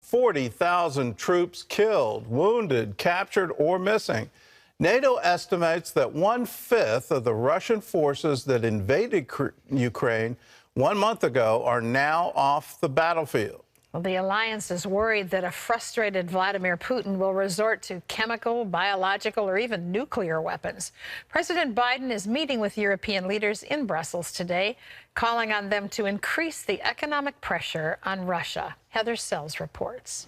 40,000 troops killed, wounded, captured, or missing. NATO estimates that 1/5 of the Russian forces that invaded Ukraine 1 month ago are now off the battlefield. Well, the alliance is worried that a frustrated Vladimir Putin will resort to chemical, biological, or even nuclear weapons. President Biden is meeting with European leaders in Brussels today, calling on them to increase the economic pressure on Russia. Heather Sells reports.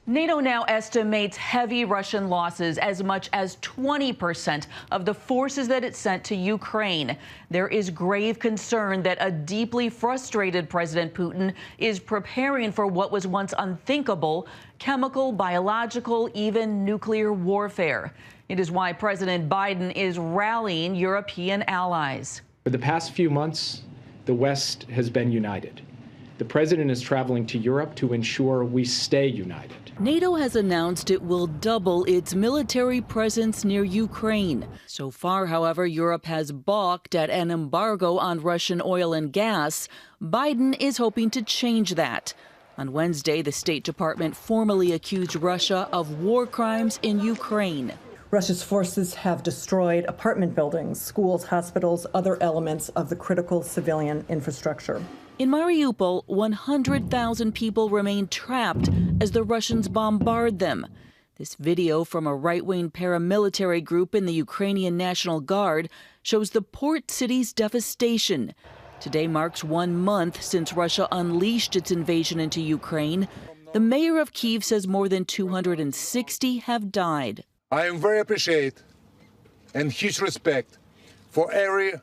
NATO now estimates heavy Russian losses, as much as 20% of the forces that it sent to Ukraine. There is grave concern that a deeply frustrated President Putin is preparing for what was once unthinkable: chemical, biological, even nuclear warfare. It is why President Biden is rallying European allies. For the past few months, the West has been united. The president is traveling to Europe to ensure we stay united. NATO has announced it will double its military presence near Ukraine. So far, however, Europe has balked at an embargo on Russian oil and gas. Biden is hoping to change that. On Wednesday, the State Department formally accused Russia of war crimes in Ukraine. Russia's forces have destroyed apartment buildings, schools, hospitals, other elements of the critical civilian infrastructure. In Mariupol, 100,000 people remain trapped as the Russians bombard them. This video from a right-wing paramilitary group in the Ukrainian National Guard shows the port city's devastation. Today marks 1 month since Russia unleashed its invasion into Ukraine. The mayor of Kyiv says more than 260 have died. I am very appreciative and huge respect for every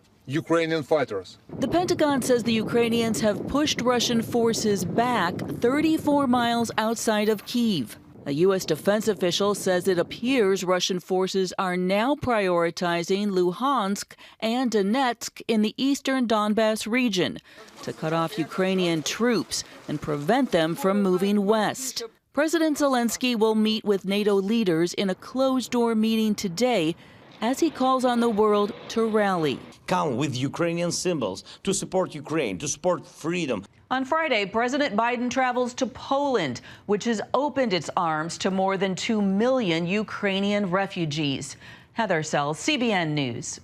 Ukrainian fighters. The Pentagon says the Ukrainians have pushed Russian forces back 34 miles outside of Kyiv. A U.S. defense official says it appears Russian forces are now prioritizing Luhansk and Donetsk in the eastern Donbass region to cut off Ukrainian troops and prevent them from moving west. President Zelensky will meet with NATO leaders in a closed-door meeting today as he calls on the world to rally. Come with Ukrainian symbols to support Ukraine, to support freedom. On Friday, President Biden travels to Poland, which has opened its arms to more than 2 million Ukrainian refugees. Heather Sells, CBN News.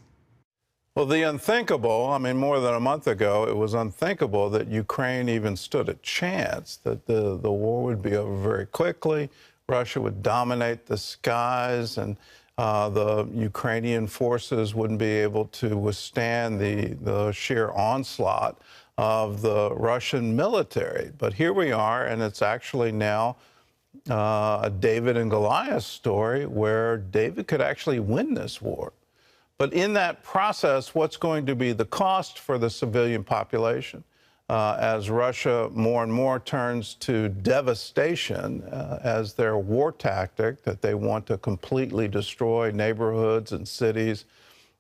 Well, the unthinkable, more than a month ago, it was unthinkable that Ukraine even stood a chance, that the war would be over very quickly, Russia would dominate the skies, and the Ukrainian forces wouldn't be able to withstand the sheer onslaught of the Russian military. But here we are, and it's actually now a David and Goliath story where David could actually win this war. But in that process, what's going to be the cost for the civilian population as Russia more and more turns to devastation as their war tactic, that they want to completely destroy neighborhoods and cities.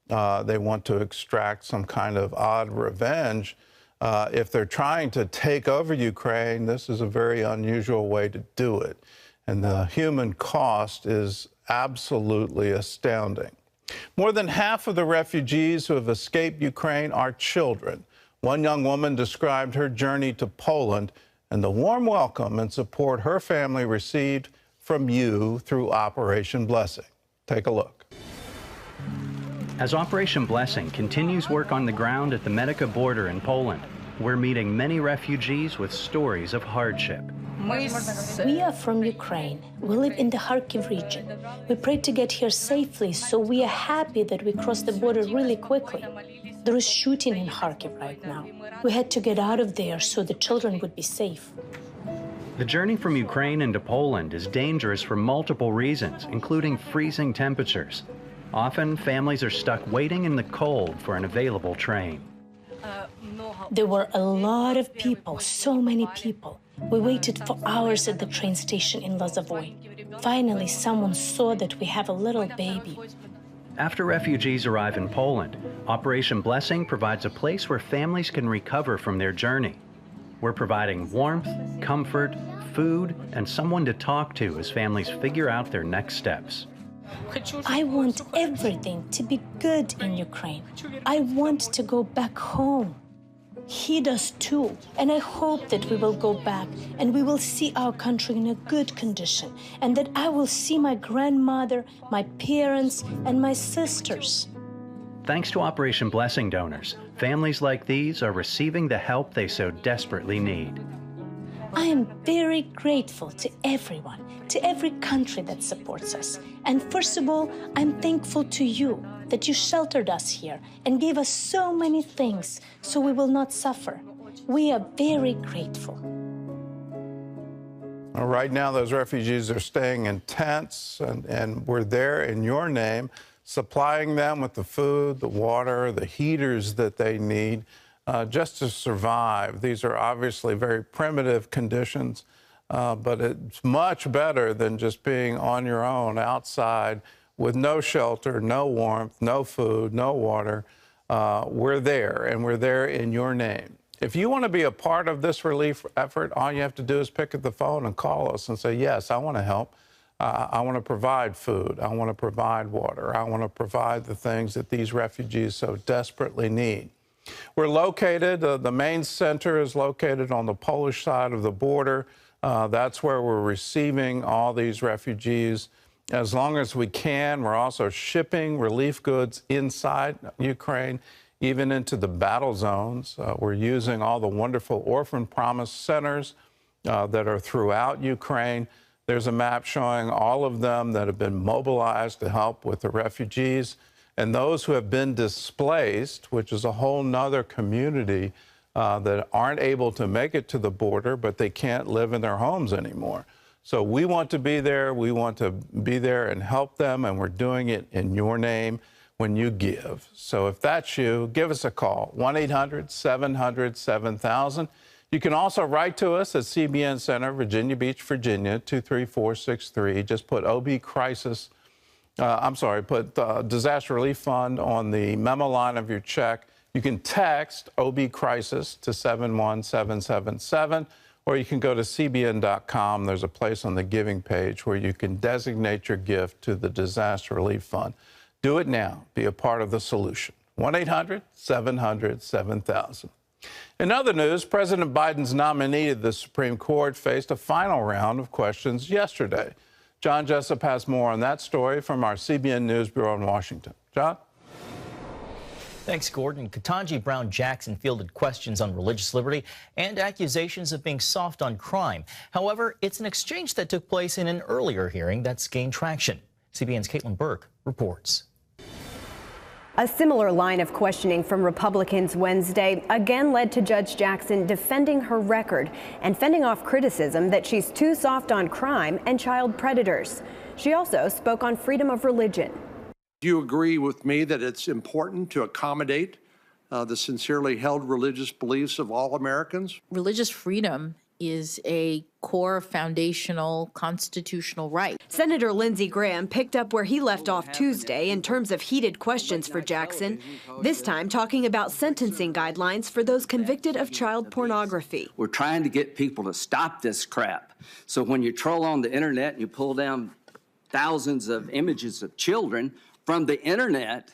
They want to extract some kind of odd revenge. If they're trying to take over Ukraine, this is a very unusual way to do it. And the human cost is absolutely astounding. More than half of the refugees who have escaped Ukraine are children. One young woman described her journey to Poland and the warm welcome and support her family received from you through Operation Blessing. Take a look. As Operation Blessing continues work on the ground at the Medica border in Poland, we're meeting many refugees with stories of hardship. We are from Ukraine. We live in the Kharkiv region. We prayed to get here safely, so we are happy that we crossed the border really quickly. There is shooting in Kharkiv right now. We had to get out of there so the children would be safe. The journey from Ukraine into Poland is dangerous for multiple reasons, including freezing temperatures. Often, families are stuck waiting in the cold for an available train. There were a lot of people, so many people. We waited for hours at the train station in Lazavoy. Finally, someone saw that we have a little baby. After refugees arrive in Poland, Operation Blessing provides a place where families can recover from their journey. We're providing warmth, comfort, food, and someone to talk to as families figure out their next steps. I want everything to be good in Ukraine. I want to go back home. He does too. And I hope that we will go back and we will see our country in a good condition, and that I will see my grandmother, my parents, and my sisters. Thanks to Operation Blessing donors, families like these are receiving the help they so desperately need. I am very grateful to everyone, to every country that supports us. And first of all, I'm thankful to you that you sheltered us here and gave us so many things so we will not suffer. We are very grateful. Right now, those refugees are staying in tents, and we're there in your name, supplying them with the food, the water, the heaters that they need just to survive. These are obviously very primitive conditions, but it's much better than just being on your own outside with no shelter, no warmth, no food, no water. We're there, and we're there in your name. If you want to be a part of this relief effort, all you have to do is pick up the phone and call us and say, yes, I want to help. I want to provide food. I want to provide water. I want to provide the things that these refugees so desperately need. We're located, the main center is located on the Polish side of the border. That's where we're receiving all these refugees. As long as we can, we're also shipping relief goods inside Ukraine, even into the battle zones. We're using all the wonderful Orphan Promise centers that are throughout Ukraine. There's a map showing all of them that have been mobilized to help with the refugees. And those who have been displaced, which is a whole nother community that aren't able to make it to the border, but they can't live in their homes anymore. So we want to be there. We want to be there and help them, and we're doing it in your name when you give. So if that's you, give us a call, 1-800-700-7000. You can also write to us at CBN Center, Virginia Beach, Virginia, 23463. Just put put Disaster Relief Fund on the memo line of your check. You can text OB Crisis to 71777, or you can go to cbn.com. There's a place on the giving page where you can designate your gift to the Disaster Relief Fund. Do it now. Be a part of the solution. 1-800-700-7000. In other news, President Biden's nominee to the Supreme Court faced a final round of questions yesterday. John Jessup has more on that story from our CBN News Bureau in Washington. John? Thanks, Gordon. Ketanji Brown Jackson fielded questions on religious liberty and accusations of being soft on crime. However, it's an exchange that took place in an earlier hearing that's gained traction. CBN's Caitlin Burke reports. A similar line of questioning from Republicans Wednesday again led to Judge Jackson defending her record and fending off criticism that she's too soft on crime and child predators. She also spoke on freedom of religion. Do you agree with me that it's important to accommodate the sincerely held religious beliefs of all Americans? Religious freedom is a core foundational constitutional right. Senator Lindsey Graham picked up where he left off Tuesday in terms of heated questions for Jackson, this time talking about sentencing guidelines for those convicted of child pornography. We're trying to get people to stop this crap. So when you troll on the internet and you pull down thousands of images of children from the internet,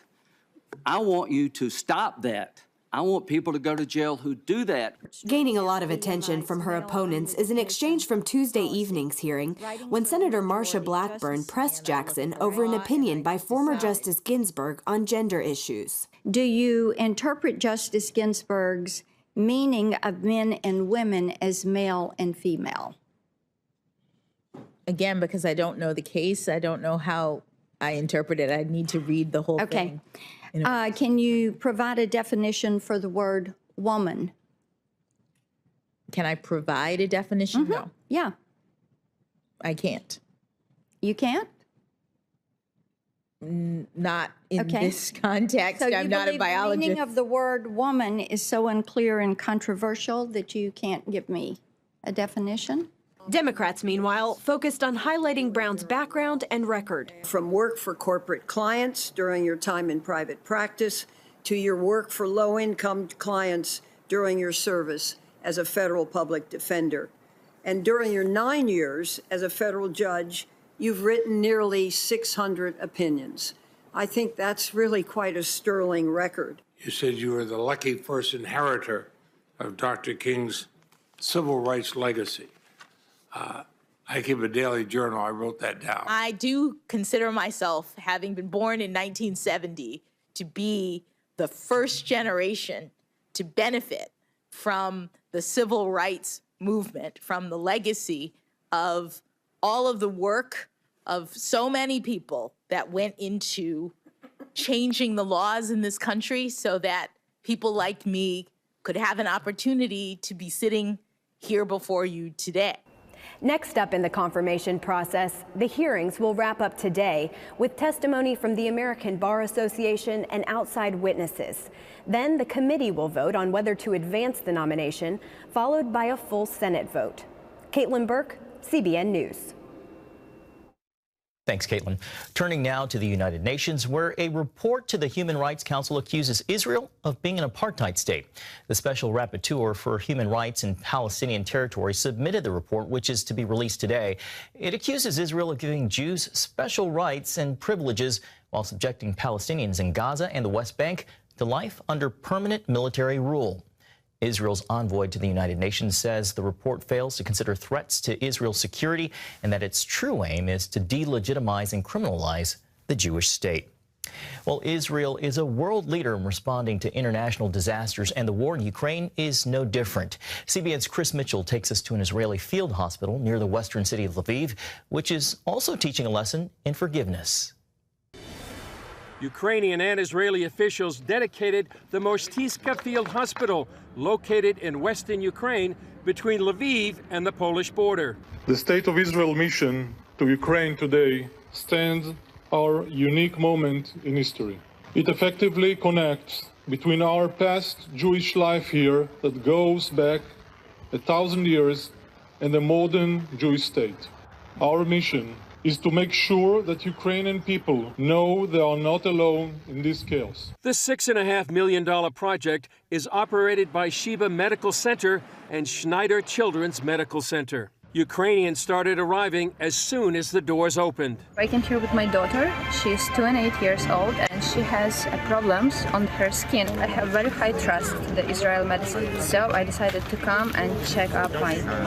I want you to stop that. I want people to go to jail who do that. Gaining a lot of attention from her opponents is an exchange from Tuesday evening's hearing when Senator Marsha Blackburn pressed Jackson over an opinion by former Justice Ginsburg on gender issues. Do you interpret Justice Ginsburg's meaning of men and women as male and female? Again, because I don't know the case, I don't know how I interpret it. I need to read the whole thing. Can you provide a definition for the word woman? Can I provide a definition? No. Yeah. I can't. You can't? Not in this context. So I'm not a biologist. The meaning of the word woman is so unclear and controversial that you can't give me a definition? Democrats, meanwhile, focused on highlighting Brown's background and record. From work for corporate clients during your time in private practice to your work for low-income clients during your service as a federal public defender. And during your 9 years as a federal judge, you've written nearly 600 opinions. I think that's really quite a sterling record. You said you were the lucky first inheritor of Dr. King's civil rights legacy. I keep a daily journal. I wrote that down. I do consider myself, having been born in 1970, to be the first generation to benefit from the civil rights movement, from the legacy of all of the work of so many people that went into changing the laws in this country so that people like me could have an opportunity to be sitting here before you today. Next up in the confirmation process, the hearings will wrap up today with testimony from the American Bar Association and outside witnesses. Then the committee will vote on whether to advance the nomination, followed by a full Senate vote. Caitlin Burke, CBN News. Thanks, Caitlin. Turning now to the United Nations, where a report to the Human Rights Council accuses Israel of being an apartheid state. The Special Rapporteur for Human Rights in Palestinian territory submitted the report, which is to be released today. It accuses Israel of giving Jews special rights and privileges while subjecting Palestinians in Gaza and the West Bank to life under permanent military rule. Israel's envoy to the United Nations says the report fails to consider threats to Israel's security and that its true aim is to delegitimize and criminalize the Jewish state. Well, Israel is a world leader in responding to international disasters, and the war in Ukraine is no different. CBN's Chris Mitchell takes us to an Israeli field hospital near the western city of Lviv, which is also teaching a lesson in forgiveness. Ukrainian and Israeli officials dedicated the Mostiska Field Hospital, located in western Ukraine between Lviv and the Polish border. The State of Israel mission to Ukraine today stands our unique moment in history. It effectively connects between our past Jewish life here that goes back 1,000 years and the modern Jewish state. Our mission is to make sure that Ukrainian people know they are not alone in this chaos. This $6.5 million project is operated by Sheba Medical Center and Schneider Children's Medical Center. Ukrainians started arriving as soon as the doors opened. I came here with my daughter. She's 2 and 8 years old and she has problems on her skin. I have very high trust in the Israel medicine, so I decided to come and check up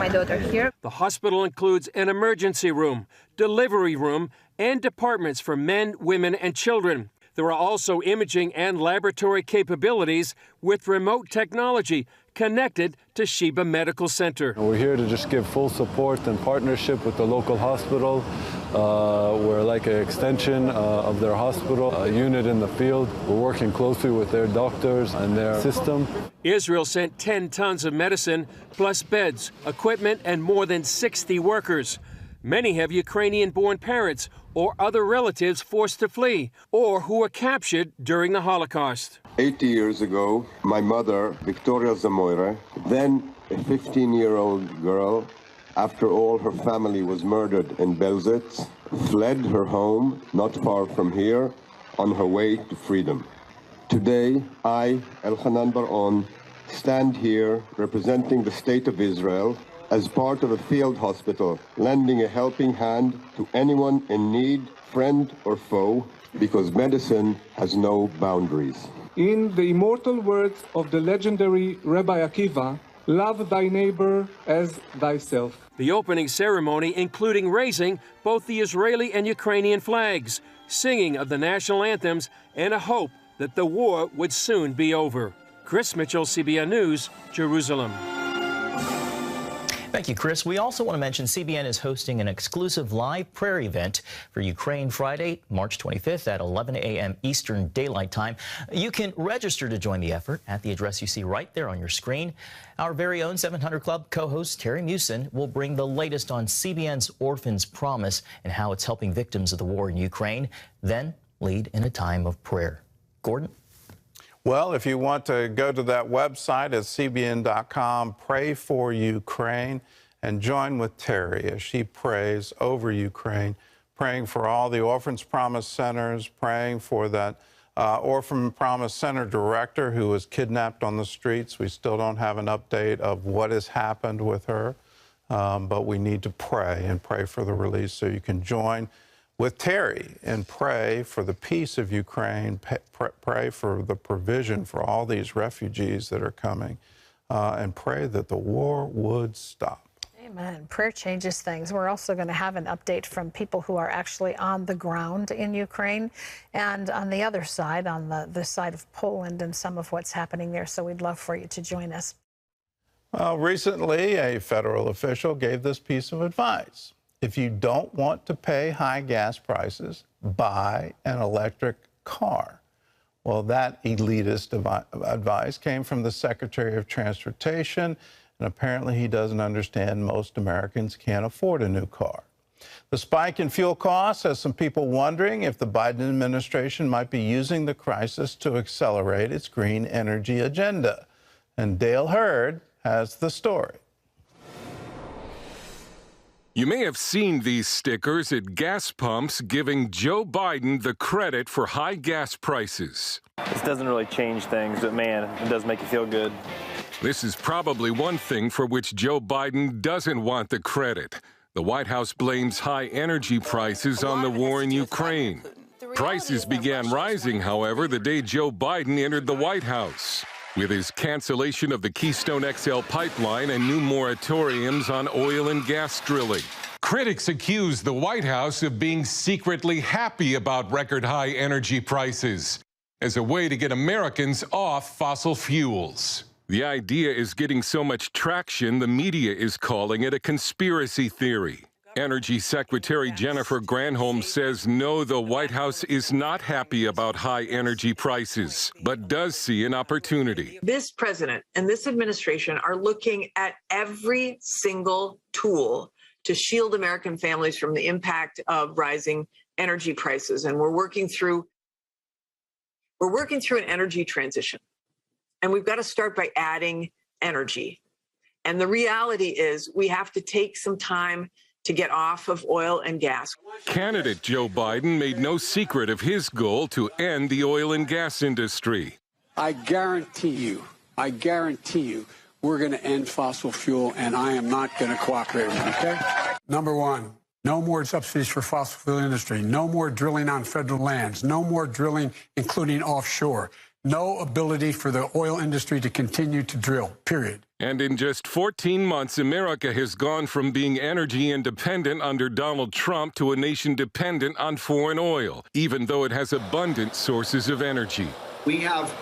my daughter here. The hospital includes an emergency room, delivery room, and departments for men, women, and children. There are also imaging and laboratory capabilities with remote technology connected to Sheba Medical Center. We're here to just give full support and partnership with the local hospital. We're like an extension of their hospital, a unit in the field. We're working closely with their doctors and their system. Israel sent 10 tons of medicine, plus beds, equipment, and more than 60 workers. Many have Ukrainian-born parents or other relatives forced to flee or who were captured during the Holocaust. 80 years ago, my mother, Victoria Zamoyre, then a 15-year-old girl, after all her family was murdered in Belzec, fled her home not far from here on her way to freedom. Today, I, Elchanan Bar-On, stand here representing the State of Israel as part of a field hospital, lending a helping hand to anyone in need, friend or foe, because medicine has no boundaries. In the immortal words of the legendary Rabbi Akiva, love thy neighbor as thyself. The opening ceremony including raising both the Israeli and Ukrainian flags, singing of the national anthems, and a hope that the war would soon be over. Chris Mitchell, CBN News, Jerusalem. Thank you, Chris. We also want to mention CBN is hosting an exclusive live prayer event for Ukraine Friday, March 25th at 11 a.m. Eastern Daylight Time. You can register to join the effort at the address you see right there on your screen. Our very own 700 Club co-host Terry Mewson will bring the latest on CBN's Orphans Promise and how it's helping victims of the war in Ukraine, then lead in a time of prayer. Gordon? Well, if you want to go to that website at cbn.com, pray for Ukraine, and join with Terry as she prays over Ukraine, praying for all the Orphans Promise Centers, praying for that Orphan Promise Center director who was kidnapped on the streets. We still don't have an update of what has happened with her, but we need to pray and pray for the release. So you can join with Terry and pray for the peace of Ukraine, pray for the provision for all these refugees that are coming. and pray that the war would stop. Amen. Prayer changes things. We're also going to have an update from people who are actually on the ground in Ukraine and on the other side, on the side of Poland, and some of what's happening there. So we'd love for you to join us. Well, recently, a federal official gave this piece of advice. If you don't want to pay high gas prices, buy an electric car. Well, that elitist advice came from the Secretary of Transportation, and apparently he doesn't understand most Americans can't afford a new car. The spike in fuel costs has some people wondering if the Biden administration might be using the crisis to accelerate its green energy agenda. And Dale Hurd has the story. You may have seen these stickers at gas pumps giving Joe Biden the credit for high gas prices. This doesn't really change things, but man, it does make you feel good. This is probably one thing for which Joe Biden doesn't want the credit. The White House blames high energy prices on the war in Ukraine. Prices began rising, however, the day Joe Biden entered the White House, with his cancellation of the Keystone XL pipeline and new moratoriums on oil and gas drilling. Critics accuse the White House of being secretly happy about record-high energy prices as a way to get Americans off fossil fuels. The idea is getting so much traction, the media is calling it a conspiracy theory. Energy Secretary Jennifer Granholm says no, the White House is not happy about high energy prices, but does see an opportunity. This president and this administration are looking at every single tool to shield American families from the impact of rising energy prices. And we're working through an energy transition. And we've got to start by adding energy. And the reality is we have to take some time to get off of oil and gas. Candidate Joe Biden made no secret of his goal to end the oil and gas industry. I guarantee you, we're going to end fossil fuel, and I am not going to cooperate with you, okay? Number one, no more subsidies for fossil fuel industry, no more drilling on federal lands, no more drilling, including offshore, no ability for the oil industry to continue to drill, period. And in just 14 months, America has gone from being energy independent under Donald Trump to a nation dependent on foreign oil, even though it has abundant sources of energy. We have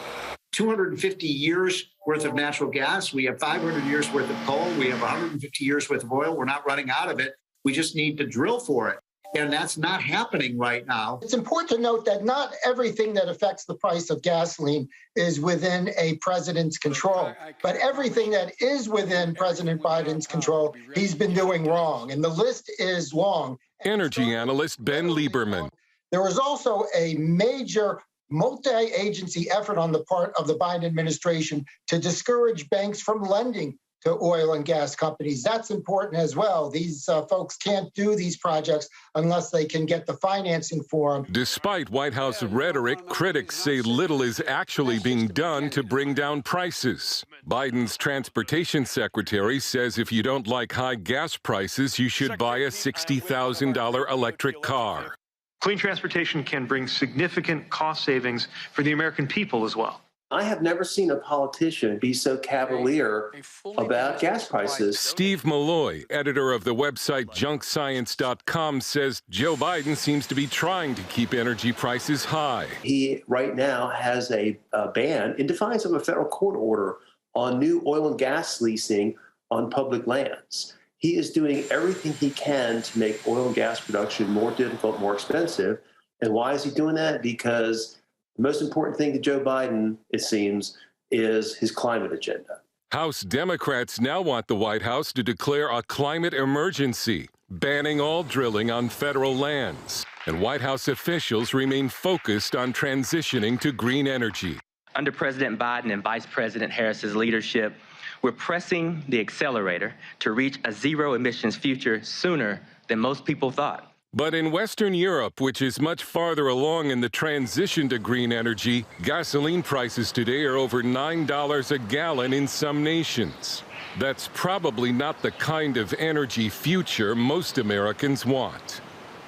250 years worth of natural gas. We have 500 years worth of coal. We have 150 years worth of oil. We're not running out of it. We just need to drill for it. And that's not happening right now. It's important to note that not everything that affects the price of gasoline is within a president's control. But everything that is within President Biden's control, he's been doing wrong. And the list is long. Energy analyst Ben Lieberman. There was also a major multi-agency effort on the part of the Biden administration to discourage banks from lending to oil and gas companies. That's important as well. These folks can't do these projects unless they can get the financing for them. Despite White House rhetoric, critics say little is actually being done to bring down prices. Biden's transportation secretary says if you don't like high gas prices, you should buy a $60,000 electric car. Clean transportation can bring significant cost savings for the American people as well. I have never seen a politician be so cavalier about gas prices. Steve Malloy, editor of the website junkscience.com, says Joe Biden seems to be trying to keep energy prices high. He right now has a ban in defiance of a federal court order on new oil and gas leasing on public lands. He is doing everything he can to make oil and gas production more difficult, more expensive. And why is he doing that? Because the most important thing to Joe Biden, it seems, is his climate agenda. House Democrats now want the White House to declare a climate emergency, banning all drilling on federal lands. And White House officials remain focused on transitioning to green energy. Under President Biden and Vice President Harris's leadership, we're pressing the accelerator to reach a zero emissions future sooner than most people thought. But in Western Europe, which is much farther along in the transition to green energy, gasoline prices today are over $9 a gallon in some nations. That's probably not the kind of energy future most Americans want.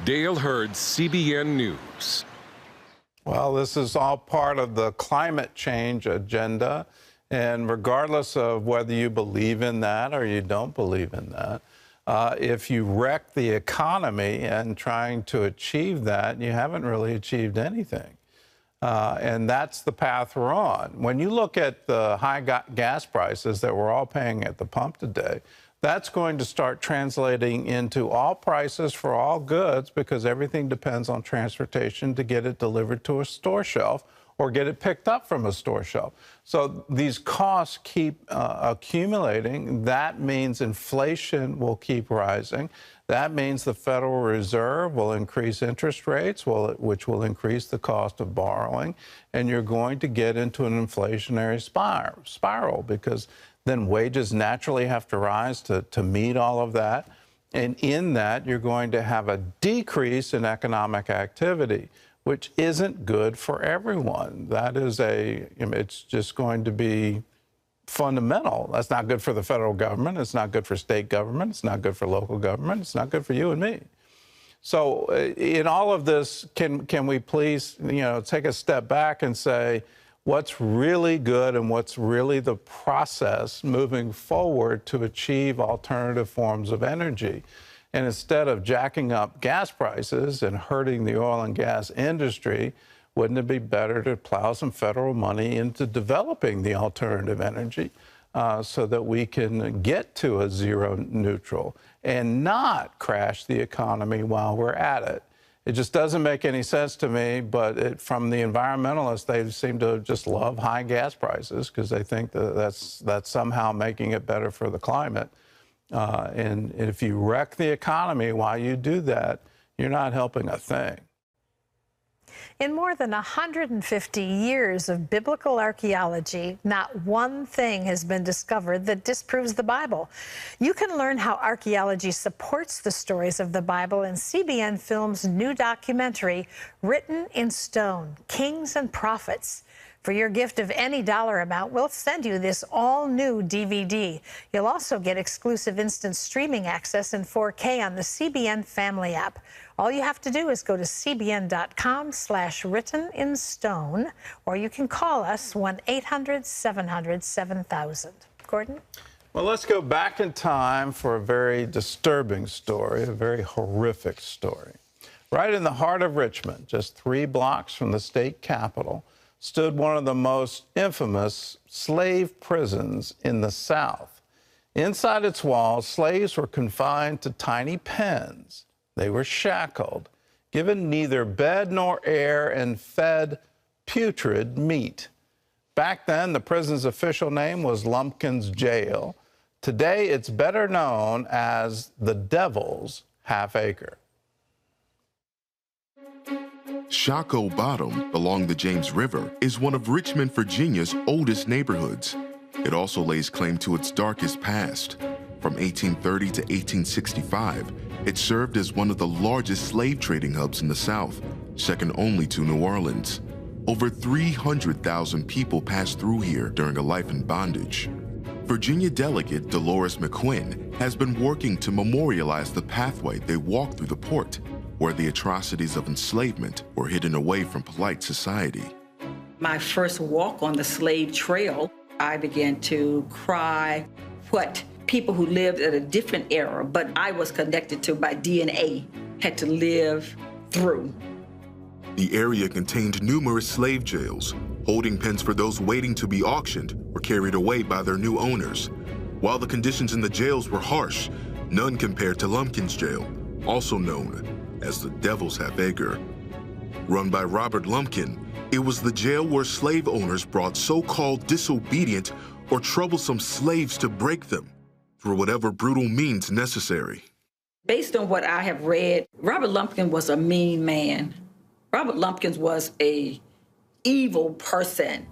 Dale Hurd, CBN News. Well, this is all part of the climate change agenda. And regardless of whether you believe in that or you don't believe in that, if you wreck the economy and trying to achieve that, you haven't really achieved anything. And that's the path we're on. When you look at the high gas prices that we're all paying at the pump today, that's going to start translating into all prices for all goods, because everything depends on transportation to get it delivered to a store shelf or get it picked up from a store shelf. So these costs keep accumulating. That means inflation will keep rising. That means the Federal Reserve will increase interest rates, which will increase the cost of borrowing. And you're going to get into an inflationary spiral, because then wages naturally have to rise to meet all of that. And in that, you're going to have a decrease in economic activity, which isn't good for everyone. That is it's just going to be fundamental. That's not good for the federal government. It's not good for state government. It's not good for local government. It's not good for you and me. So in all of this, can we please, take a step back and say, what's really good and what's really the process moving forward to achieve alternative forms of energy? And instead of jacking up gas prices and hurting the oil and gas industry, wouldn't it be better to plow some federal money into developing the alternative energy so that we can get to a zero neutral and not crash the economy while we're at it? It just doesn't make any sense to me, but from the environmentalists, they seem to just love high gas prices because they think that's somehow making it better for the climate. And if you wreck the economy while you do that, you're not helping a thing. In more than 150 years of biblical archaeology, not one thing has been discovered that disproves the Bible. You can learn how archaeology supports the stories of the Bible in CBN Films' new documentary, Written in Stone, Kings and Prophets. For your gift of any dollar amount, we'll send you this all-new DVD. You'll also get exclusive instant streaming access in 4K on the CBN Family app. All you have to do is go to cbn.com/writteninstone, or you can call us 1-800-700-7000. Gordon? Well, let's go back in time for a very disturbing story, a very horrific story. Right in the heart of Richmond, just 3 blocks from the state capitol, stood one of the most infamous slave prisons in the South. Inside its walls, slaves were confined to tiny pens. They were shackled, given neither bed nor air, and fed putrid meat. Back then, the prison's official name was Lumpkin's Jail. Today, it's better known as the Devil's Half Acre. Shockoe Bottom, along the James River, is one of Richmond, Virginia's oldest neighborhoods. It also lays claim to its darkest past. From 1830 to 1865, it served as one of the largest slave trading hubs in the South, second only to New Orleans. Over 300,000 people passed through here during a life in bondage. Virginia Delegate Dolores McQuinn has been working to memorialize the pathway they walked through the port, where the atrocities of enslavement were hidden away from polite society. My first walk on the slave trail, I began to cry what people who lived at a different era, but I was connected to by DNA, had to live through. The area contained numerous slave jails. Holding pens for those waiting to be auctioned or carried away by their new owners. While the conditions in the jails were harsh, none compared to Lumpkin's Jail, also known as the Devil's Half Acre. Run by Robert Lumpkin, it was the jail where slave owners brought so-called disobedient or troublesome slaves to break them through whatever brutal means necessary. Based on what I have read, Robert Lumpkin was a mean man. Robert Lumpkin was an evil person.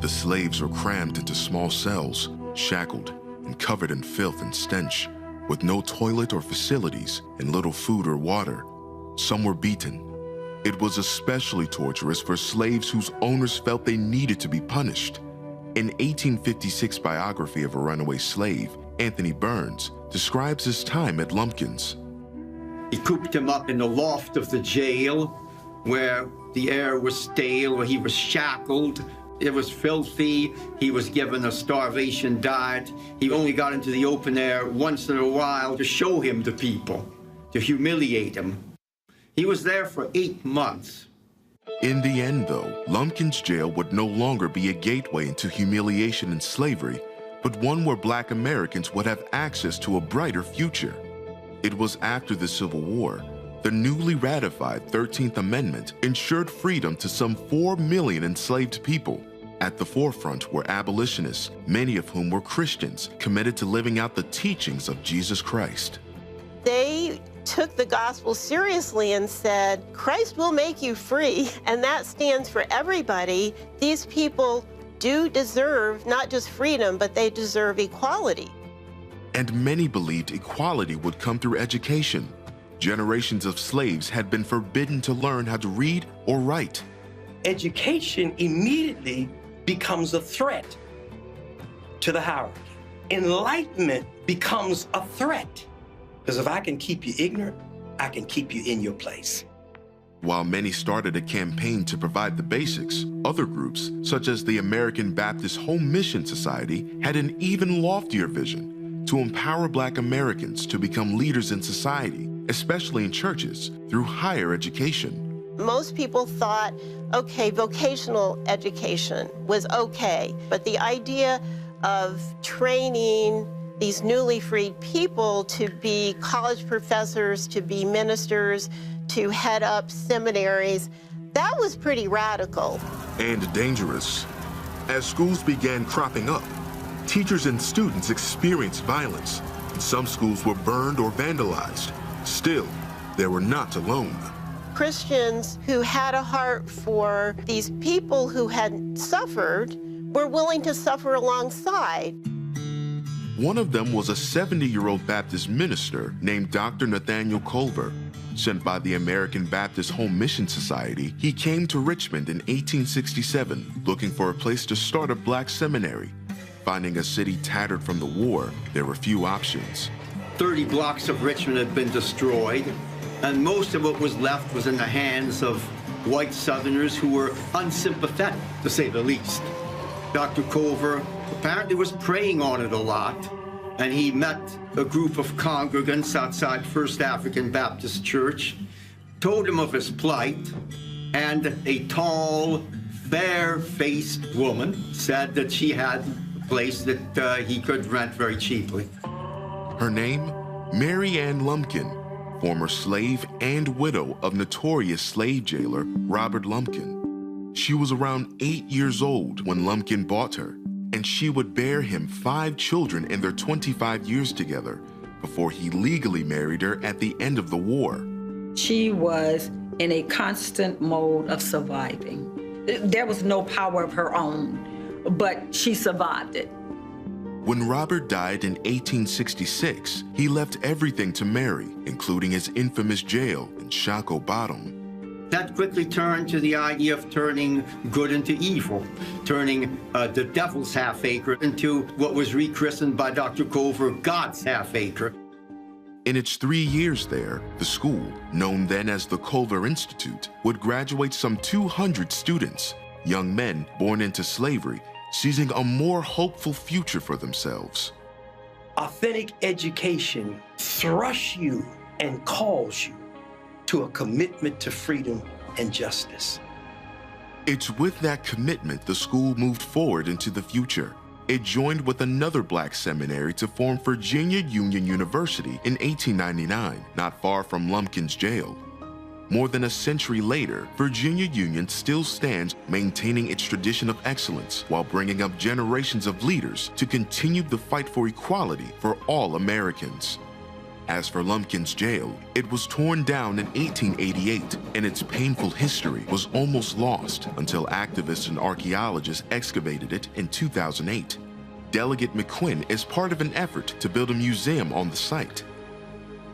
The slaves were crammed into small cells, shackled and covered in filth and stench, with no toilet or facilities and little food or water. Some were beaten. It was especially torturous for slaves whose owners felt they needed to be punished. An 1856 biography of a runaway slave, Anthony Burns, describes his time at Lumpkin's. He cooped him up in the loft of the jail, where the air was stale, where he was shackled. It was filthy. He was given a starvation diet. He only got into the open air once in a while to show him to people, to humiliate him. He was there for 8 months. In the end, though, Lumpkin's jail would no longer be a gateway into humiliation and slavery, but one where Black Americans would have access to a brighter future. It was after the Civil War. The newly ratified 13th Amendment ensured freedom to some 4 million enslaved people. At the forefront were abolitionists, many of whom were Christians, committed to living out the teachings of Jesus Christ. They took the gospel seriously and said, Christ will make you free, and that stands for everybody. These people do deserve not just freedom, but they deserve equality. And many believed equality would come through education. Generations of slaves had been forbidden to learn how to read or write. Education immediately becomes a threat to the hierarchy. Enlightenment becomes a threat. Because if I can keep you ignorant, I can keep you in your place. While many started a campaign to provide the basics, other groups, such as the American Baptist Home Mission Society, had an even loftier vision: to empower Black Americans to become leaders in society, especially in churches, through higher education. Most people thought, okay, vocational education was okay, but the idea of training these newly freed people to be college professors, to be ministers, to head up seminaries, that was pretty radical. And dangerous. As schools began cropping up, teachers and students experienced violence, and some schools were burned or vandalized. Still, they were not alone. Christians who had a heart for these people who had suffered were willing to suffer alongside. One of them was a 70-year-old Baptist minister named Dr. Nathaniel Culver. Sent by the American Baptist Home Mission Society, he came to Richmond in 1867 looking for a place to start a Black seminary. Finding a city tattered from the war, there were few options. 30 blocks of Richmond had been destroyed, and most of what was left was in the hands of white Southerners who were unsympathetic, to say the least. Dr. Culver apparently was preying on it a lot, and he met a group of congregants outside First African Baptist Church, told him of his plight, and a tall, fair-faced woman said that she had a place that he could rent very cheaply. Her name? Mary Ann Lumpkin, former slave and widow of notorious slave jailer Robert Lumpkin. She was around 8 years old when Lumpkin bought her, and she would bear him 5 children in their 25 years together before he legally married her at the end of the war. She was in a constant mode of surviving. There was no power of her own, but she survived it. When Robert died in 1866, he left everything to Mary, including his infamous jail in Shockoe Bottom. That quickly turned to the idea of turning good into evil, turning the devil's half acre into what was rechristened by Dr. Culver, God's half acre. In its 3 years there, the school, known then as the Culver Institute, would graduate some 200 students, young men born into slavery, seizing a more hopeful future for themselves. Authentic education thrusts you and calls you to a commitment to freedom and justice. It's with that commitment the school moved forward into the future. It joined with another Black seminary to form Virginia Union University in 1899, not far from Lumpkin's jail. More than a century later, Virginia Union still stands, maintaining its tradition of excellence while bringing up generations of leaders to continue the fight for equality for all Americans. As for Lumpkin's jail, it was torn down in 1888, and its painful history was almost lost until activists and archaeologists excavated it in 2008. Delegate McQuinn is part of an effort to build a museum on the site.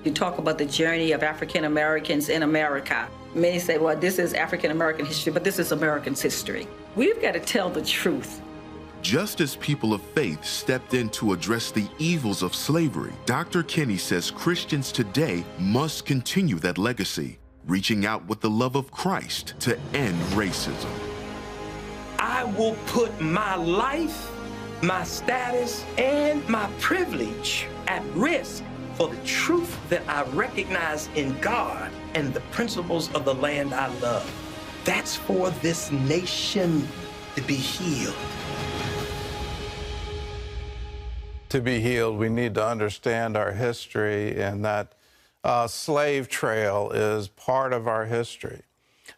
You talk about the journey of African Americans in America. Many say, well, this is African American history, but this is Americans' history. We've got to tell the truth. Just as people of faith stepped in to address the evils of slavery, Dr. Kinney says Christians today must continue that legacy, reaching out with the love of Christ to end racism. I I will put my life, my status, and my privilege at risk for the truth that I recognize in God and the principles of the land I love. That's for this nation to be healed. To be healed, we need to understand our history, and that slave trail is part of our history.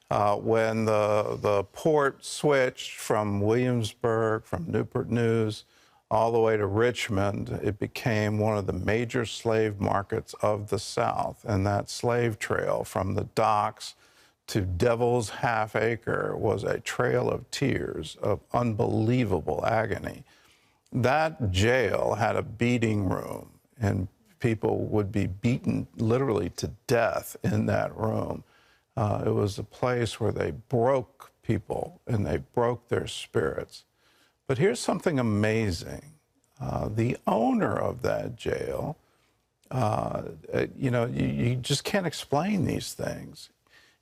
When the port switched from Williamsburg, from Newport News, all the way to Richmond, it became one of the major slave markets of the South. And that slave trail from the docks to Devil's Half Acre was a trail of tears, of unbelievable agony. That jail had a beating room, and people would be beaten literally to death in that room. It was a place where they broke people and they broke their spirits. But here's something amazing. The owner of that jail, you just can't explain these things.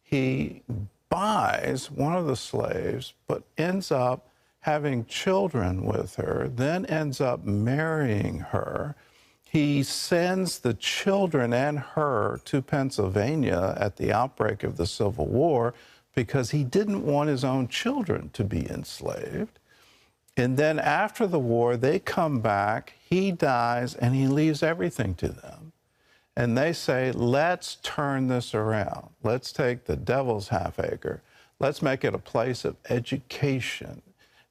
He buys one of the slaves, but ends up having children with her, then ends up marrying her. He sends the children and her to Pennsylvania at the outbreak of the Civil War because he didn't want his own children to be enslaved. And then after the war, they come back, he dies, and he leaves everything to them. And they say, let's turn this around. Let's take the Devil's Half Acre. Let's make it a place of education.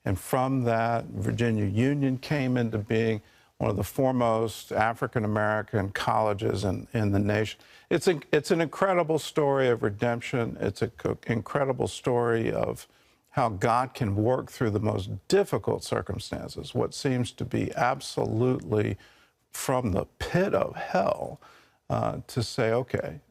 And from that, Virginia Union came into being, one of the foremost African-American colleges in the nation. It's an incredible story of redemption. It's an incredible story of how God can work through the most difficult circumstances, what seems to be absolutely from the pit of hell, to say, okay,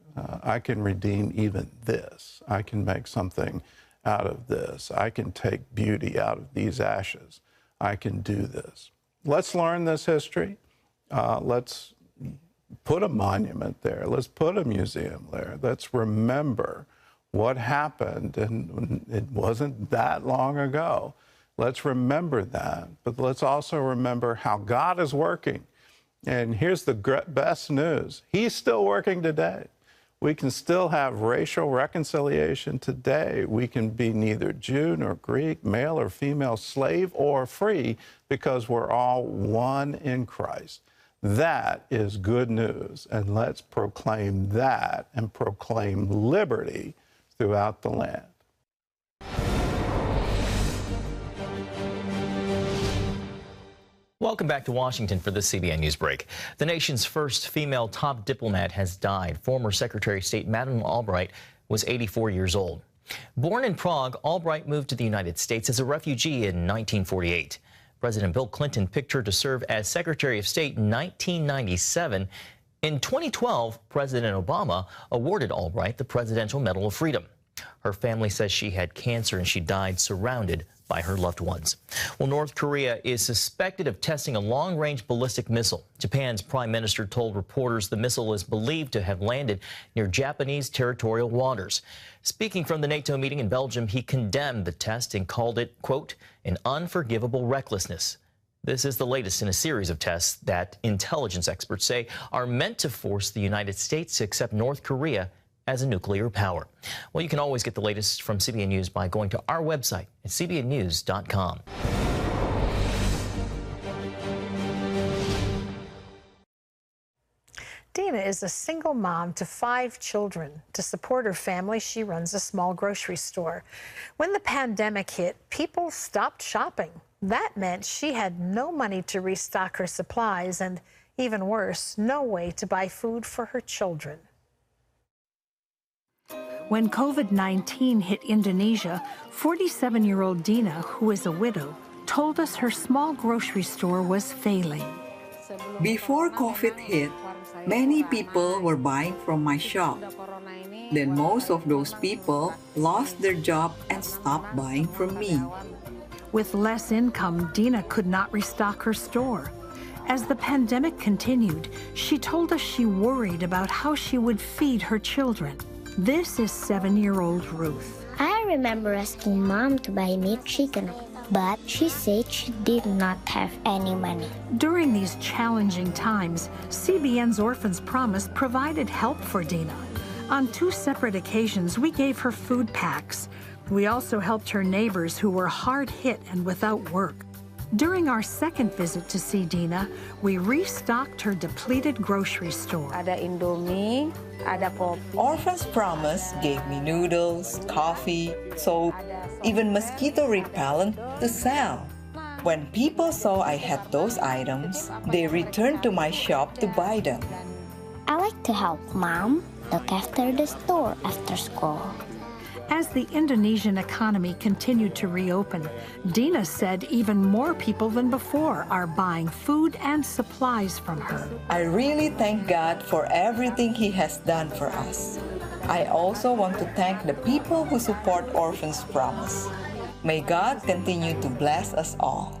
I can redeem even this. I can make something out of this. I can take beauty out of these ashes. I can do this. Let's learn this history. Let's put a monument there. Let's put a museum there. Let's remember what happened, and it wasn't that long ago. Let's remember that, but let's also remember how God is working. And here's the best news. He's still working today. We can still have racial reconciliation today. We can be neither Jew nor Greek, male or female, slave or free, because we're all one in Christ. That is good news, and let's proclaim that and proclaim liberty throughout the land. Welcome back to Washington for this CBN News break. The nation's first female top diplomat has died. Former Secretary of State Madeleine Albright was 84 years old. Born in Prague, Albright moved to the United States as a refugee in 1948. President Bill Clinton picked her to serve as Secretary of State in 1997. In 2012, President Obama awarded Albright the Presidential Medal of Freedom. Her family says she had cancer and she died surrounded by her loved ones. Well, North Korea is suspected of testing a long-range ballistic missile. Japan's prime minister told reporters the missile is believed to have landed near Japanese territorial waters. Speaking from the NATO meeting in Belgium, he condemned the test and called it, quote, an unforgivable recklessness. This is the latest in a series of tests that intelligence experts say are meant to force the United States to accept North Korea as a nuclear power. Well, you can always get the latest from CBN News by going to our website at cbnnews.com. Dina is a single mom to 5 children. To support her family, she runs a small grocery store. When the pandemic hit, people stopped shopping. That meant she had no money to restock her supplies and, even worse, no way to buy food for her children. When COVID-19 hit Indonesia, 47-year-old Dina, who is a widow, told us her small grocery store was failing. Before COVID hit, many people were buying from my shop. Then most of those people lost their job and stopped buying from me. With less income, Dina could not restock her store. As the pandemic continued, she told us she worried about how she would feed her children. This is 7-year-old Ruth. I remember asking Mom to buy me chicken. but she said she did not have any money. During these challenging times, CBN's Orphans Promise provided help for Dina. On 2 separate occasions, we gave her food packs. We also helped her neighbors who were hard hit and without work. During our second visit to see Dina, we restocked her depleted grocery store. Ada Indomie, ada kopi. Orphans Promise gave me noodles, coffee, soap, even mosquito repellent to sell. When people saw I had those items, they returned to my shop to buy them. I like to help Mom look after the store after school. As the Indonesian economy continued to reopen, Dina said even more people than before are buying food and supplies from her. I really thank God for everything He has done for us. I also want to thank the people who support Orphans Promise. May God continue to bless us all.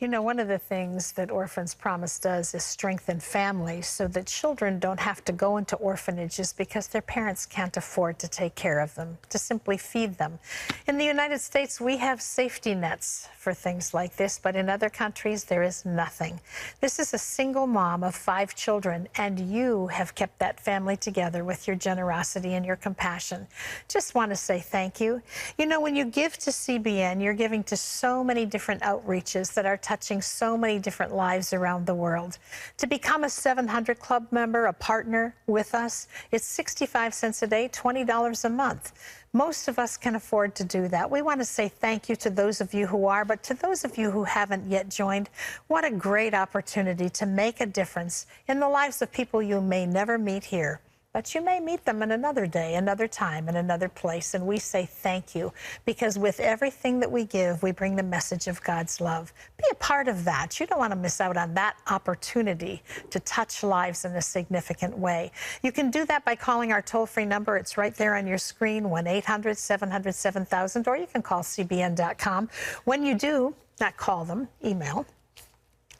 You know, one of the things that Orphans Promise does is strengthen families so that children don't have to go into orphanages because their parents can't afford to take care of them, to simply feed them. In the United States, we have safety nets for things like this, but in other countries, there is nothing. This is a single mom of 5 children, and you have kept that family together with your generosity and your compassion. Just want to say thank you. You know, when you give to CBN, you're giving to so many different outreaches that are touching so many different lives around the world. To become a 700 Club member, a partner with us, it's 65 cents a day, $20 a month. Most of us can afford to do that. We want to say thank you to those of you who are, but to those of you who haven't yet joined, what a great opportunity to make a difference in the lives of people you may never meet here. But you may meet them in another day, another time, in another place. And we say thank you, because with everything that we give, we bring the message of God's love. Be a part of that. You don't want to miss out on that opportunity to touch lives in a significant way. You can do that by calling our toll-free number. It's right there on your screen, 1-800-700-7000, or you can call cbn.com. When you do, not call them, email.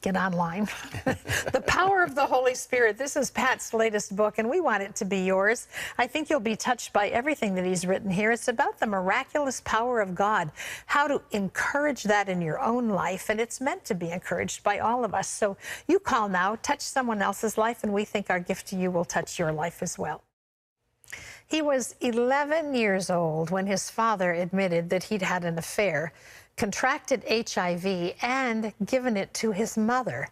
Get online. The Power of the Holy Spirit. This is Pat's latest book, and we want it to be yours. I think you'll be touched by everything that he's written here. It's about the miraculous power of God, how to encourage that in your own life, and it's meant to be encouraged by all of us. So you call now, touch someone else's life, and we think our gift to you will touch your life as well. He was 11 years old when his father admitted that he'd had an affair, contracted HIV, and given it to his mother.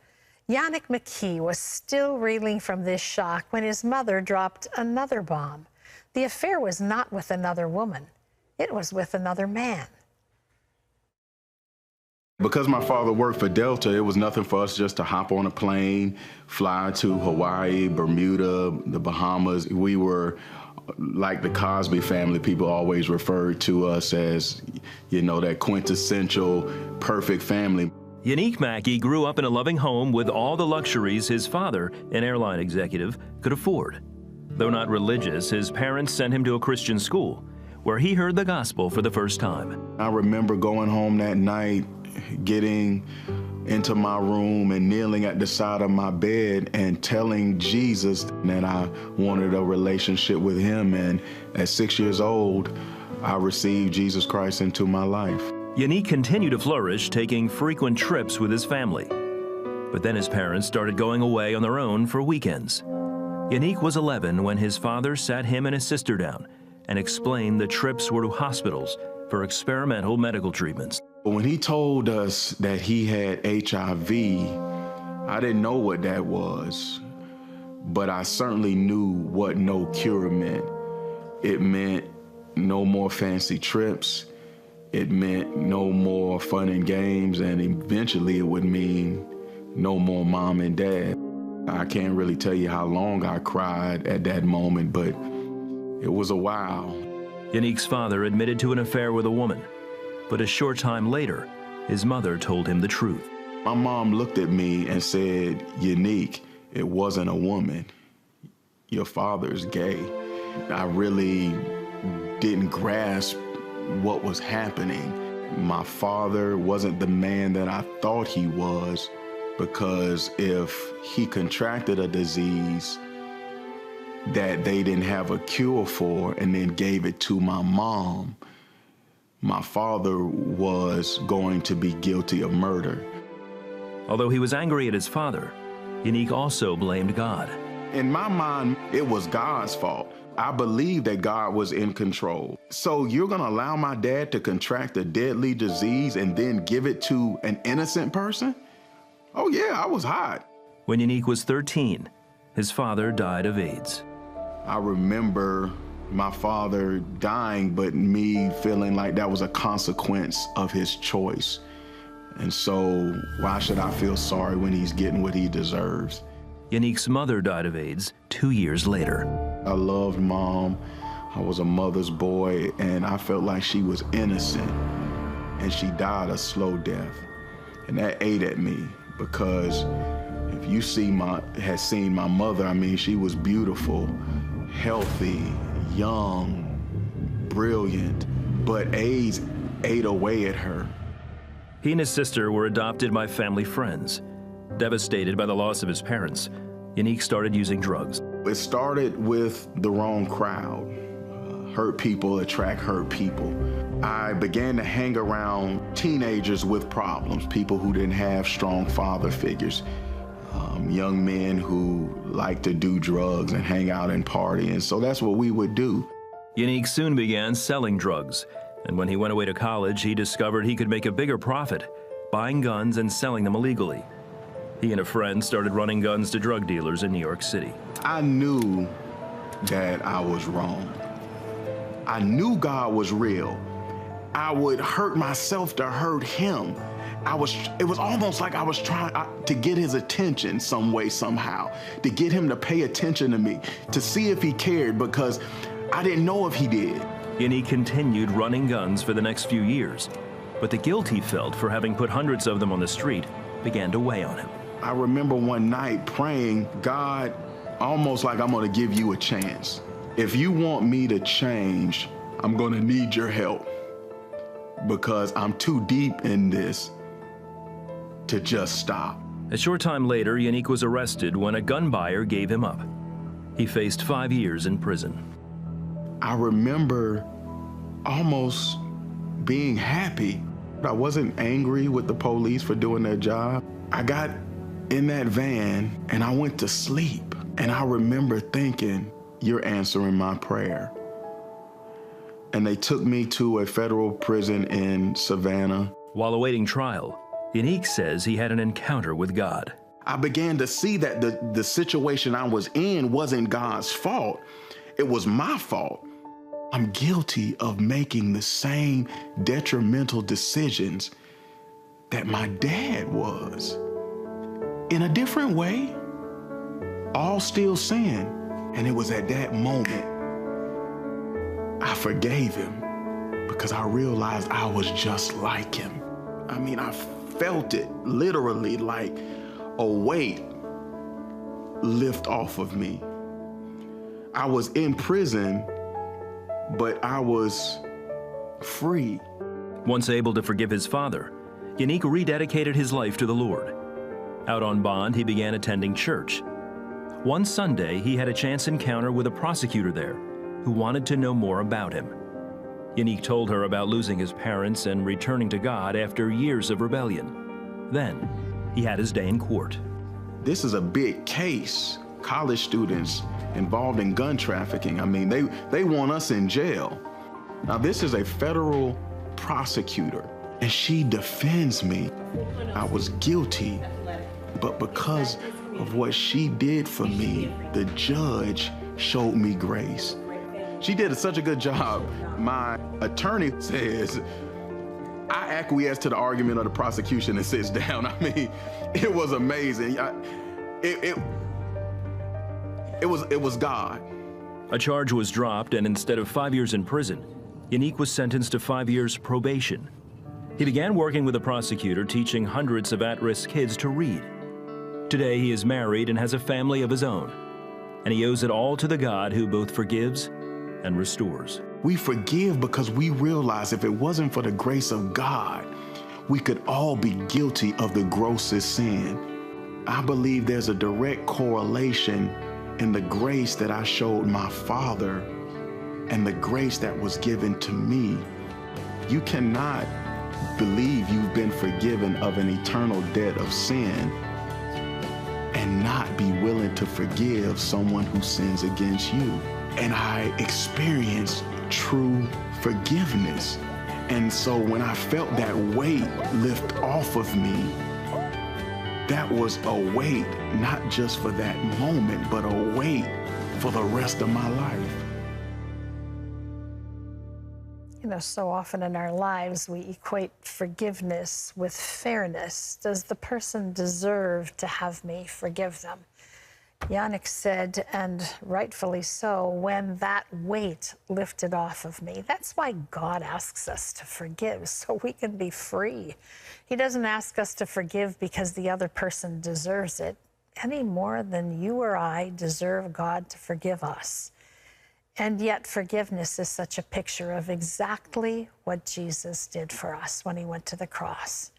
Yannick McKee was still reeling from this shock when his mother dropped another bomb. The affair was not with another woman. It was with another man. Because my father worked for Delta, it was nothing for us just to hop on a plane, fly to Hawaii, Bermuda, the Bahamas. We were like the Cosby family. People always referred to us as, you know, that quintessential perfect family. Yannick Mackey grew up in a loving home with all the luxuries his father, an airline executive, could afford. Though not religious, his parents sent him to a Christian school where he heard the gospel for the first time. I remember going home that night, getting into my room and kneeling at the side of my bed and telling Jesus that I wanted a relationship with him. And at 6 years old, I received Jesus Christ into my life. Yannick continued to flourish, taking frequent trips with his family. But then his parents started going away on their own for weekends. Yannick was 11 when his father sat him and his sister down and explained the trips were to hospitals for experimental medical treatments. When he told us that he had HIV, I didn't know what that was, but I certainly knew what no cure meant. It meant no more fancy trips. It meant no more fun and games, and eventually it would mean no more mom and dad. I can't really tell you how long I cried at that moment, but it was a while. Yannick's father admitted to an affair with a woman, but a short time later, his mother told him the truth. My mom looked at me and said, Yannick, it wasn't a woman. Your father's gay. I really didn't grasp what was happening. My father wasn't the man that I thought he was, because if he contracted a disease that they didn't have a cure for and then gave it to my mom, my father was going to be guilty of murder. Although he was angry at his father, Unique also blamed God. In my mind, it was God's fault. I believe that God was in control. So you're gonna allow my dad to contract a deadly disease and then give it to an innocent person? Oh yeah, I was hot. When Unique was 13, his father died of AIDS. I remember my father dying, but me feeling like that was a consequence of his choice. And so why should I feel sorry when he's getting what he deserves? Unique's mother died of AIDS 2 years later. I loved Mom. I was a mother's boy, and I felt like she was innocent. And she died a slow death. And that ate at me, because if you had seen my mother, I mean, she was beautiful, healthy, young, brilliant, but AIDS ate away at her. He and his sister were adopted by family friends. Devastated by the loss of his parents, Unique started using drugs. It started with the wrong crowd. Hurt people attract hurt people. I began to hang around teenagers with problems, people who didn't have strong father figures, young men who like to do drugs and hang out and party, and so that's what we would do. Unique soon began selling drugs, and when he went away to college, he discovered he could make a bigger profit, buying guns and selling them illegally. He and a friend started running guns to drug dealers in New York City. I knew that I was wrong. I knew God was real. I would hurt myself to hurt him. It was almost like I was trying to get his attention some way, somehow, to get him to pay attention to me, to see if he cared, because I didn't know if he did. Unique continued running guns for the next few years, but the guilt he felt for having put hundreds of them on the street began to weigh on him. I remember one night praying, God, almost like I'm gonna give you a chance. If you want me to change, I'm gonna need your help, because I'm too deep in this to just stop. A short time later, Unique was arrested when a gun buyer gave him up. He faced 5 years in prison. I remember almost being happy. I wasn't angry with the police for doing their job. I got in that van and I went to sleep. And I remember thinking, you're answering my prayer. And they took me to a federal prison in Savannah. While awaiting trial, Unique says he had an encounter with God. I began to see that the situation I was in wasn't God's fault. It was my fault. I'm guilty of making the same detrimental decisions that my dad was. In a different way, all still sin. And it was at that moment I forgave him, because I realized I was just like him. I mean, I felt it literally, like a weight lift off of me. I was in prison, but I was free. Once able to forgive his father, Unique rededicated his life to the Lord. Out on bond, he began attending church. One Sunday, he had a chance encounter with a prosecutor there who wanted to know more about him. Unique told her about losing his parents and returning to God after years of rebellion. Then, he had his day in court. This is a big case. College students involved in gun trafficking. I mean, they want us in jail. Now, this is a federal prosecutor, and she defends me. I was guilty, but because of what she did for me, the judge showed me grace. She did such a good job. My attorney says, I acquiesced to the argument of the prosecution and sits down. I mean, it was amazing. It was God. A charge was dropped, and instead of 5 years in prison, Unique was sentenced to 5 years probation. He began working with a prosecutor, teaching hundreds of at-risk kids to read. Today, he is married and has a family of his own, and he owes it all to the God who both forgives and restores. We forgive because we realize if it wasn't for the grace of God, we could all be guilty of the grossest sin. I believe there's a direct correlation in the grace that I showed my father and the grace that was given to me. You cannot believe you've been forgiven of an eternal debt of sin and not be willing to forgive someone who sins against you. And I experienced true forgiveness. And so when I felt that weight lift off of me, that was a weight, not just for that moment, but a weight for the rest of my life. You know, so often in our lives, we equate forgiveness with fairness. Does the person deserve to have me forgive them? Yannick said, and rightfully so, when that weight lifted off of me. That's why God asks us to forgive, so we can be free. He doesn't ask us to forgive because the other person deserves it, any more than you or I deserve God to forgive us. And yet forgiveness is such a picture of exactly what Jesus did for us when he went to the cross.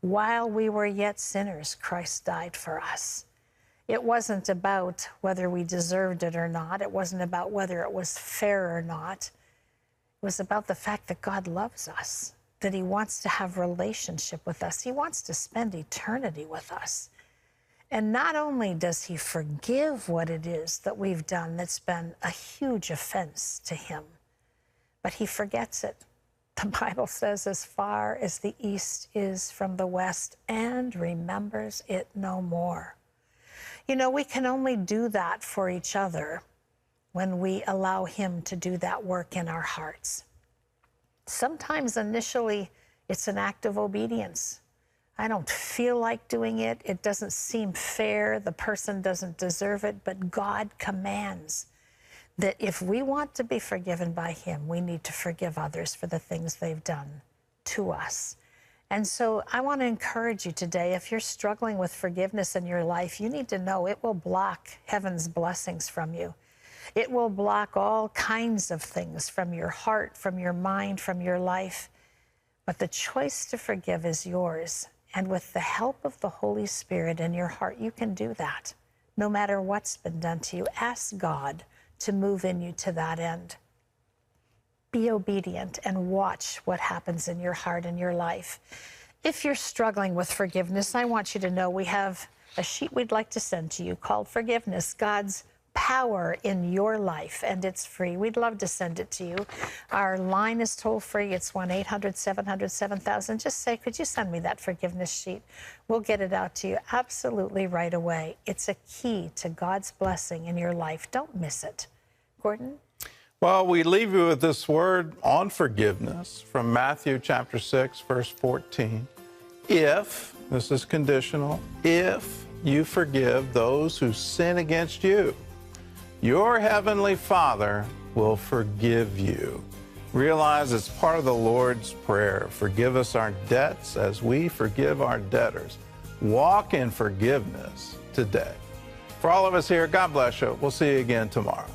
While we were yet sinners, Christ died for us. It wasn't about whether we deserved it or not. It wasn't about whether it was fair or not. It was about the fact that God loves us, that he wants to have relationship with us. He wants to spend eternity with us. And not only does he forgive what it is that we've done that's been a huge offense to him, but he forgets it. The Bible says, as far as the east is from the west, and remembers it no more. You know, we can only do that for each other when we allow him to do that work in our hearts. Sometimes initially it's an act of obedience. I don't feel like doing it. It doesn't seem fair. The person doesn't deserve it. But God commands that if we want to be forgiven by him, we need to forgive others for the things they've done to us. And so I want to encourage you today, if you're struggling with forgiveness in your life, you need to know it will block heaven's blessings from you. It will block all kinds of things from your heart, from your mind, from your life. But the choice to forgive is yours. And with the help of the Holy Spirit in your heart, you can do that. No matter what's been done to you, ask God to move in you to that end. Be obedient and watch what happens in your heart and your life. If you're struggling with forgiveness, I want you to know we have a sheet we'd like to send to you called Forgiveness, God's Power in Your Life, and it's free. We'd love to send it to you. Our line is toll-free. It's 1-800-700-7000. Just say, could you send me that forgiveness sheet? We'll get it out to you absolutely right away. It's a key to God's blessing in your life. Don't miss it. Gordon? Well, we leave you with this word on forgiveness from Matthew chapter 6, verse 14. If, this is conditional, if you forgive those who sin against you, your heavenly Father will forgive you. Realize it's part of the Lord's Prayer. Forgive us our debts as we forgive our debtors. Walk in forgiveness today. For all of us here, God bless you. We'll see you again tomorrow.